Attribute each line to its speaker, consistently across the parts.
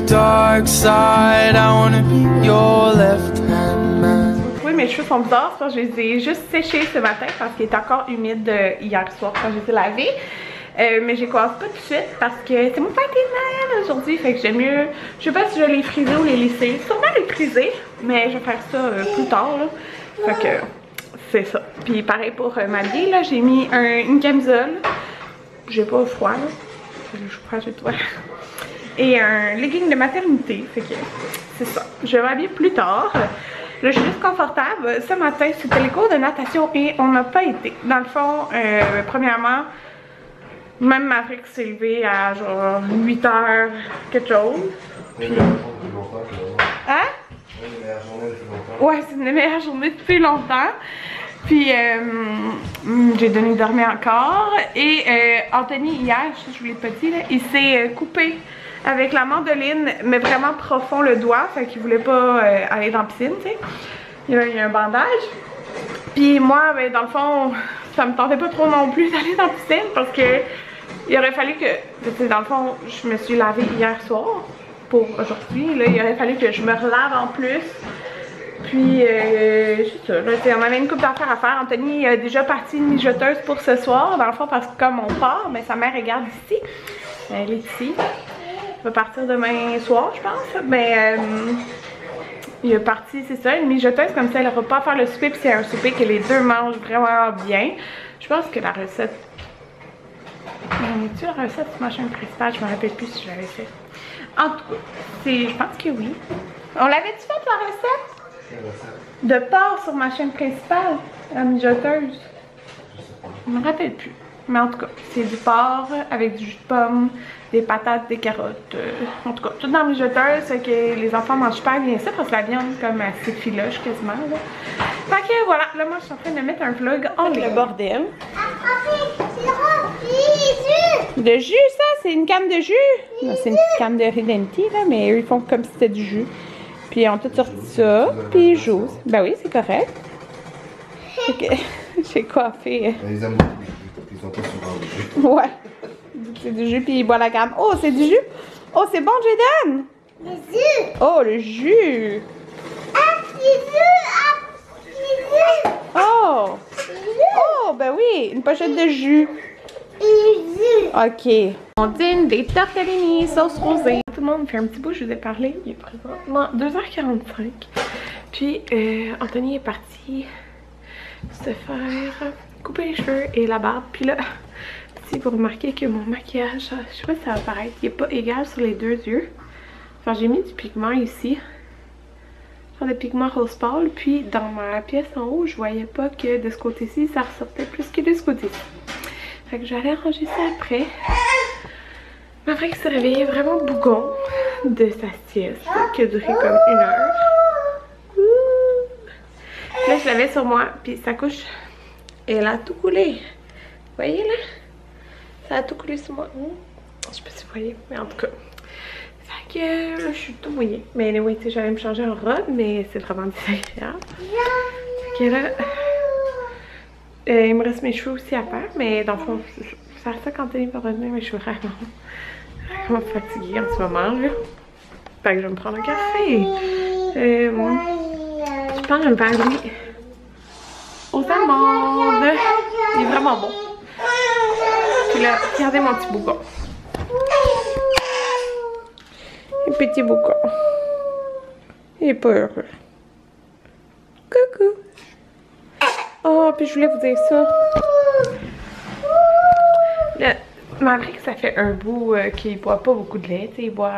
Speaker 1: dark side. I wanna be your left hand man.
Speaker 2: Oui, mes cheveux sont bizarres parce que je les ai juste séchés ce matin parce qu'il est encore humide hier soir quand j'ai été laver. Mais je les commence pas tout de suite parce que c'est mon party de Noël aujourd'hui, fait que j'aime mieux. Je sais pas si je vais les friser ou les lisser. Sûrement les friser, mais je vais faire ça plus tard là. Fait que c'est ça. Puis pareil pour m'habiller là, j'ai mis une camisole. J'ai pas froid là. Je suis froid chez toi. Et un legging de maternité, fait que c'est ça. Je vais m'habiller plus tard. Là, je suis juste confortable. Ce matin, c'était les cours de natation et on n'a pas été. Dans le fond, premièrement, même Maverick s'est levé à genre 8h quelque chose. Puis... Hein? Ouais, c'est une des meilleures journées depuis longtemps. Puis j'ai donné dormir encore. Et Anthony hier, je vous l'ai pas dit, là, il s'est coupé avec la mandoline, mais vraiment profond le doigt. Fait qu'il voulait pas aller dans la piscine, tu sais. Il y a un bandage. Puis moi, ben, dans le fond, ça me tentait pas trop non plus d'aller dans la piscine parce que il aurait fallu que, tu sais, dans le fond, je me suis lavée hier soir pour aujourd'hui. Là, il aurait fallu que je me relave en plus. Puis, c'est ça, là, on avait une couple d'affaires à faire. Anthony a déjà parti une mijoteuse pour ce soir, dans le fond, parce que comme on part, mais sa mère regarde ici. Elle est ici. Elle va partir demain soir, je pense. Mais, il est parti, c'est ça, une mijoteuse, comme ça, elle n'aura pas à faire le souper, puis c'est un souper que les deux mangent vraiment bien. Je pense que la recette... On est-tu la recette du machin principal? Je me rappelle plus si je l'avais fait. En tout cas, je pense que oui. On l'avait-tu fait la recette? De porc sur ma chaîne principale, la mijoteuse. Je me rappelle plus. Mais en tout cas, c'est du porc avec du jus de pomme, des patates, des carottes. En tout cas, tout dans la mijoteuse, c'est que les enfants mangent super bien ça parce que la viande comme assez filoche quasiment. Là. Fait que voilà, là moi je suis en train de mettre un vlog en ligne. Le bordel. De jus, ça? C'est une canne de jus? Non, c'est une petite canne de Redenti, là, mais eux ils font comme si c'était du jus. Puis ils ont tout sorti ça, puis ils jouent. Ben oui, c'est correct. Okay. J'ai coiffé.
Speaker 3: Les amours, ils sont pas souvent du jus.
Speaker 2: Ouais. C'est du jus, puis ils boivent la gamme. Oh, c'est du jus? Oh, c'est bon, Jaden?
Speaker 4: Le jus.
Speaker 2: Oh, le jus.
Speaker 4: Ah, le jus. Ah, le jus.
Speaker 2: Oh. Oh, ben oui, une pochette de jus. Ok. On dîne des tortellini sauce rosée. Tout le monde fait un petit bout, je vous ai parlé. Il est présentement 2h45. Puis Anthony est parti se faire couper les cheveux et la barbe. Puis là, si vous remarquez que mon maquillage, je sais pas si ça va paraître, il est pas égal sur les deux yeux. Enfin, j'ai mis du pigment ici. Genre des pigments rose pâle. Puis dans ma pièce en haut, je voyais pas que de ce côté-ci, ça ressortait plus que de ce côté-ci. Fait que j'allais ranger ça après. Maverick s'est réveillé vraiment bougon de sa sieste qui a duré comme 1 heure. Là, je l'avais sur moi, puis sa couche, elle a tout coulé. Vous voyez là? Ça a tout coulé sur moi. Je sais pas si vous voyez, mais en tout cas. Fait que là, je suis tout mouillée. Mais anyway, tu sais, j'allais me changer en robe, mais c'est vraiment désagréable. Fait que là... il me reste mes cheveux aussi à faire, mais dans le fond, c'est ça quand il va revenir, mais je suis vraiment fatiguée en ce moment là. Fait que je vais me prendre un café. Je prends un verre aux amandes. Il est vraiment bon. Puis là, regardez mon petit boucan. Un petit boucan. Il est pas heureux. Coucou. Oh, puis je voulais vous dire ça. Maverick, ça fait un bout qu'il boit pas beaucoup de lait. Il boit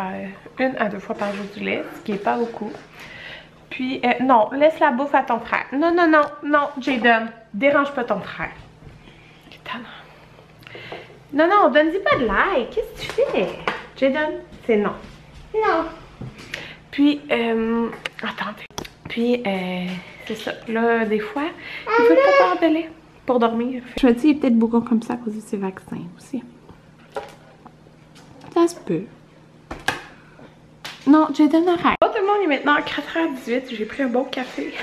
Speaker 2: 1 à 2 fois par jour du lait, ce qui est pas beaucoup. Puis, non, laisse la bouffe à ton frère. Non, non, non, non, Jaden, dérange pas ton frère. Non, non, donne-y pas de like. Qu'est-ce que tu fais? Jaden, c'est non. Non. Puis, attendez. Puis, c'est ça. Là, des fois, il veut pas boire de lait pour dormir. Je me dis, il est peut-être bougon comme ça à cause de ses vaccins aussi. Ça se peut. Non, Jaden, arrête. Bon, tout le monde, il est maintenant 4h18. J'ai pris un bon café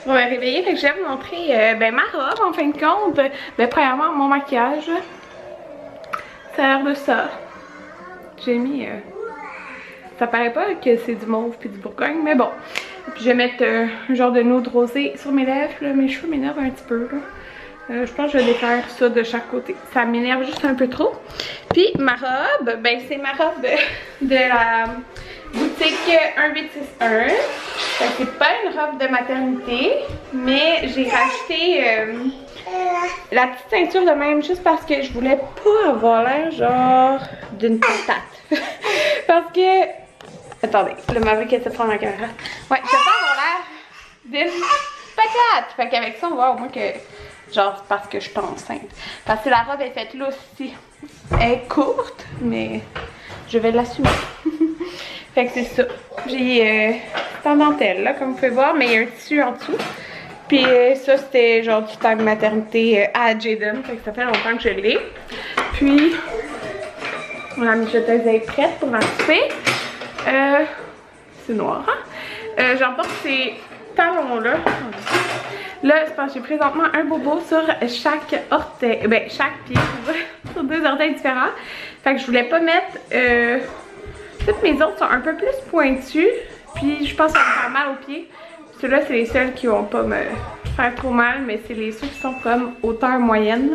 Speaker 2: pour me réveiller. Fait que je vais vous montrer ben, ma robe, en fin de compte. Ben, premièrement, mon maquillage. Ça a l'air de ça. J'ai mis ça paraît pas que c'est du mauve puis du Bourgogne, mais bon. Puis je vais mettre un genre de nude rosé sur mes lèvres, là. Mes cheveux m'énervent un petit peu, là. Je pense que je vais défaire ça de chaque côté. Ça m'énerve juste un peu trop. Puis ma robe, ben c'est ma robe de la boutique 1861. C'est pas une robe de maternité, mais j'ai racheté la petite ceinture de même juste parce que je voulais pas avoir l'air genre d'une patate. Parce que... Attendez, le Maverick essaie de prendre la caméra. Ouais, je veux pas avoir l'air d'une patate. Fait qu'avec ça, on voit au moins que... Genre parce que je suis enceinte. Parce que la robe est faite là aussi. Elle est courte, mais je vais l'assumer. Fait que c'est ça. J'ai en dentelle là, comme vous pouvez voir, mais il y a un tissu en dessous. Puis ça, c'était genre du time maternité à Jaden. Fait que ça fait longtemps que je l'ai. Puis, la mijoteuse est prête pour m'occuper. C'est noir, hein? J'emporte ces talons-là. Là, c'est parce que j'ai présentement un bobo sur chaque orteil, ben chaque pied, sur 2 orteils différents. Fait que je voulais pas mettre, toutes mes autres sont un peu plus pointues, puis je pense que ça va me faire mal aux pieds. Ceux-là, c'est les seuls qui vont pas me faire trop mal, mais c'est les ceux qui sont comme hauteur moyenne.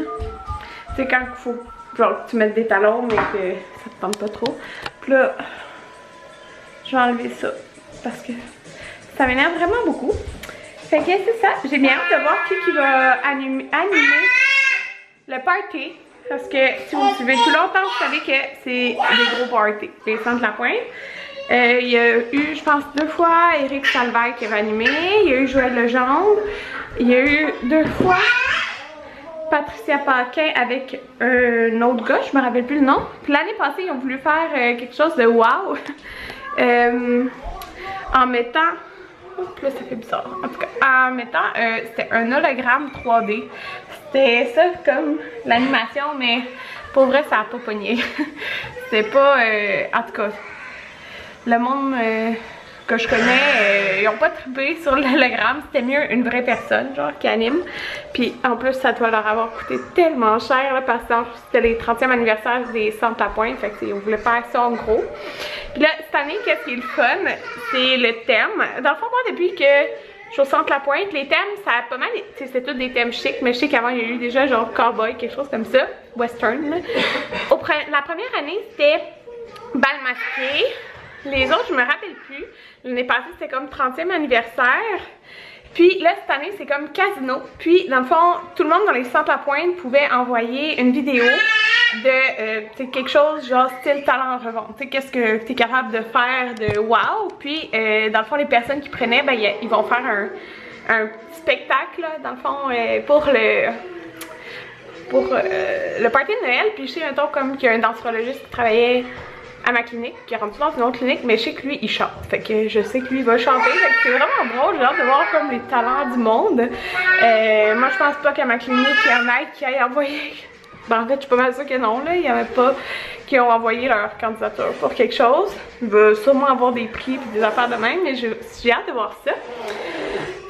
Speaker 2: Tu sais, quand il faut genre que tu mettes des talons, mais que ça te tente pas trop. Puis là, je vais enlever ça, parce que ça m'énerve vraiment beaucoup. Fait que c'est ça, j'ai bien hâte de voir qui va animer le party. Parce que si vous suivez tout longtemps, vous savez que c'est des gros parties. Les Centres La Pointe. Il y a eu, je pense, 2 fois Éric Salvaire qui avait animé. Il y a eu Joël Legendre. Il y a eu 2 fois Patricia Paquin avec un autre gars, je me rappelle plus le nom. Puis l'année passée, ils ont voulu faire quelque chose de wow. En mettant... Oups, là ça fait bizarre. En tout cas, en mettant, c'était un hologramme 3D. C'était ça comme l'animation, mais pour vrai, ça a pas pogné. C'était pas, en tout cas, le monde que je connais, ils ont pas trippé sur l'hologramme. C'était mieux une vraie personne, genre, qui anime. Puis en plus, ça doit leur avoir coûté tellement cher, là, parce que c'était les 30e anniversaire des Centres La Pointe. Fait que on voulait faire ça en gros. Puis là, cette année, qu'est-ce qui est le fun? C'est le thème. Dans le fond, moi, depuis que je suis au Centre La Pointe, les thèmes, ça a pas mal... C'est tous des thèmes chics, mais je sais qu'avant, il y a eu déjà genre cowboy, quelque chose comme ça. Western, là. La première année, c'était bal masqué. Les autres, je me rappelle plus. L'année passée, c'était comme 30e anniversaire. Puis là, cette année, c'est comme casino. Puis, dans le fond, tout le monde dans les Centres La Pointe pouvait envoyer une vidéo de quelque chose genre style talent en revente. Tu sais, qu'est-ce que tu es capable de faire de wow. Puis, dans le fond, les personnes qui prenaient, ben, ils vont faire un petit spectacle, là, dans le fond, pour le party de Noël. Puis, je sais, mettons, comme qu'il y a un danserologiste qui travaillait à ma clinique, qui est rendu dans une autre clinique, mais je sais que lui, il chante. Fait que je sais que lui, il va chanter. Fait que c'est vraiment drôle, j'ai hâte de voir comme les talents du monde. Moi, je pense pas qu'à ma clinique, il y en ait qui aient envoyé... Ben, en fait, je suis pas mal sûre que non, là. Il y en a pas qui ont envoyé leur candidature pour quelque chose. Il va sûrement avoir des prix et des affaires de même, mais j'ai hâte de voir ça.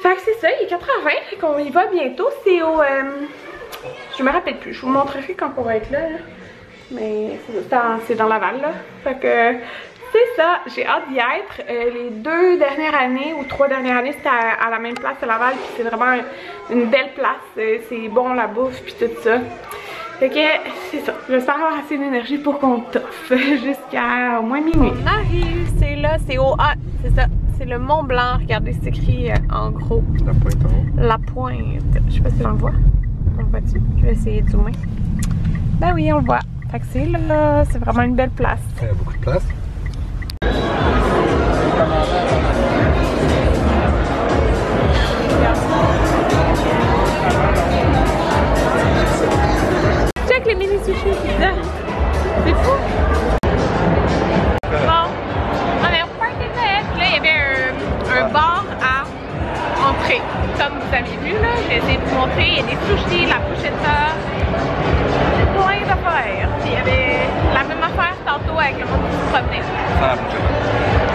Speaker 2: Fait que c'est ça, il est 4h20, fait qu'on y va bientôt. C'est au... je me rappelle plus, je vous montrerai quand on va être là. Mais c'est dans Laval, là. Fait que c'est ça, j'ai hâte d'y être. Les 2 dernières années ou 3 dernières années, c'était à la même place à Laval. Puis c'est vraiment une belle place. C'est bon la bouffe puis tout ça. Fait que c'est ça. J'espère avoir assez d'énergie pour qu'on toffe jusqu'à au moins minuit. On arrive, c'est là, c'est au... Ah, c'est ça. C'est le Mont Blanc. Regardez, c'est écrit en gros.
Speaker 3: La pointe en haut.
Speaker 2: La pointe. Je sais pas si on le voit. On le voit-tu? Je vais essayer de zoomer. Ben oui, on le voit. Fait que c'est là, c'est vraiment une belle place.
Speaker 3: Il y a beaucoup de place.
Speaker 2: Check les mini sushis pizza. C'est fou. Bon, on est au parc des Noël. Là, il y avait un bar à entrée. Comme vous avez vu, là, j'ai essayé de vous montrer. Il y a des sushis, la bruschetta. Plein d'affaires. Il y avait la même affaire tantôt avec le monde qui se promenait.
Speaker 3: Sans la bruschetta.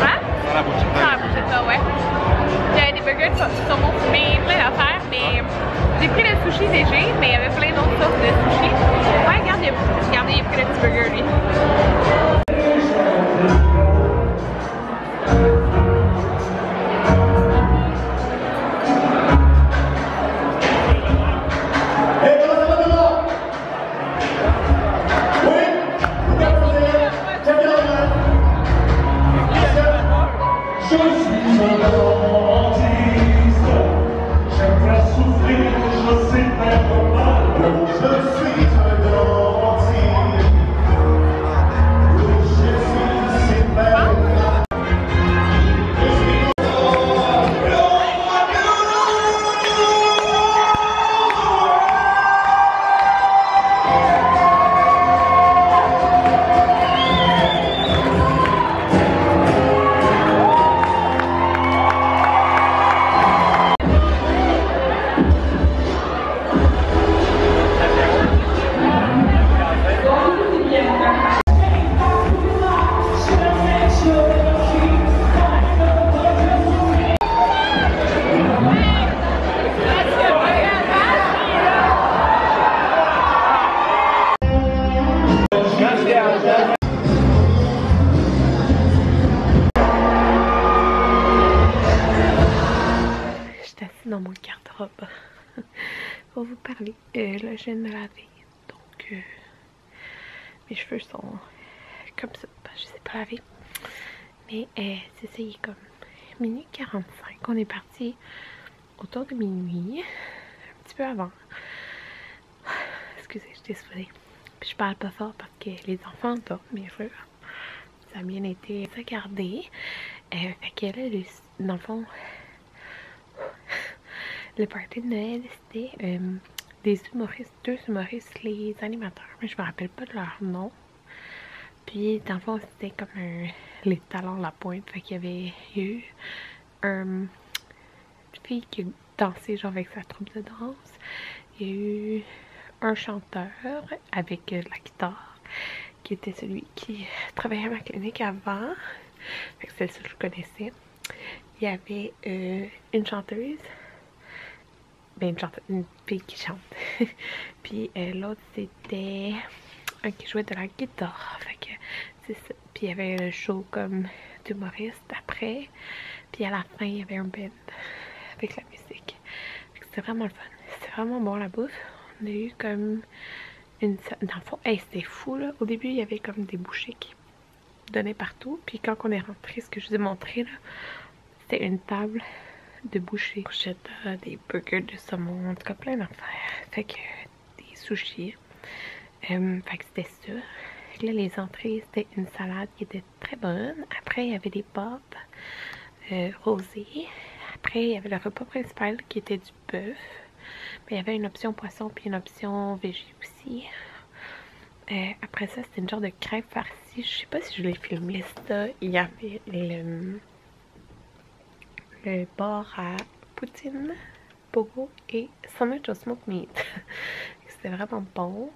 Speaker 2: Hein?
Speaker 3: Sans la bruschetta.
Speaker 2: Sans la bruschetta, ouais. Il y avait des burgers de saumon fumé, plein d'affaires, mais j'ai pris le sushi léger, mais il y avait plein d'autres sortes de sushi. Ouais, regarde, il a pris le robe pour vous parler. Là, je viens de me laver, donc mes cheveux sont comme ça, parce que je sais pas laver. Mais c'est ça, il est comme minuit 45. On est parti autour de minuit, un petit peu avant. Excusez, je suis désolée. Puis je parle pas fort parce que les enfants dorment, bien sûr. Ça a bien été regardé. Fait que là, dans le fond, le party de Noël, c'était des humoristes, 2 humoristes, les animateurs, mais je me rappelle pas de leur nom. Puis dans le fond, c'était comme les talons à la pointe. Fait qu'il y a eu une fille qui dansait genre avec sa troupe de danse. Il y a eu un chanteur avec la guitare qui était celui qui travaillait à ma clinique avant. Fait que c'est le seul que je connaissais. Il y avait une chanteuse. Ben une fille qui chante. Puis l'autre c'était un qui jouait de la guitare. Fait que c'est ça. Puis il y avait un show comme d'humoriste après. Puis à la fin il y avait un band avec la musique. C'était vraiment le fun. C'était vraiment bon la bouffe. On a eu comme une... Dans le fond, hey, c'était fou là. Au début il y avait comme des bouchées qui donnaient partout. Puis quand on est rentré, ce que je vous ai montré là, c'était une table de bouchées. Fourchette, des burgers de saumon, en tout cas plein d'affaires. Fait que des sushis. Fait que c'était ça. Là, les entrées, c'était une salade qui était très bonne. Après, il y avait des pâtes rosées. Après, il y avait le repas principal qui était du bœuf. Mais il y avait une option poisson puis une option végé aussi. Après ça, c'était une genre de crêpe farcie. Je sais pas si je l'ai filmé. Ça, il y avait le bar à poutine, pogo et sandwich au smoked meat. C'était vraiment bon.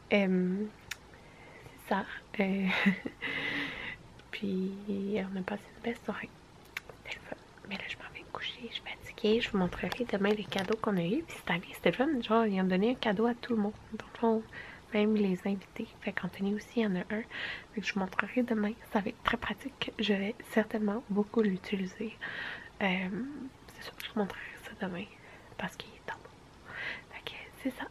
Speaker 2: C'est ça. Puis on a passé une belle soirée. C'était le fun. Mais là, je m'en vais me coucher. Je suis fatiguée. Je vous montrerai demain les cadeaux qu'on a eu. Puis cette année, c'était le fun. Genre, ils ont donné un cadeau à tout le monde. Donc, même les invités. Fait qu'Anthony aussi, il y en a un. Fait que je vous montrerai demain. Ça va être très pratique. Je vais certainement beaucoup l'utiliser. C'est sûr que je vous montrerai ça demain. Parce qu'il est temps. Fait que c'est ça.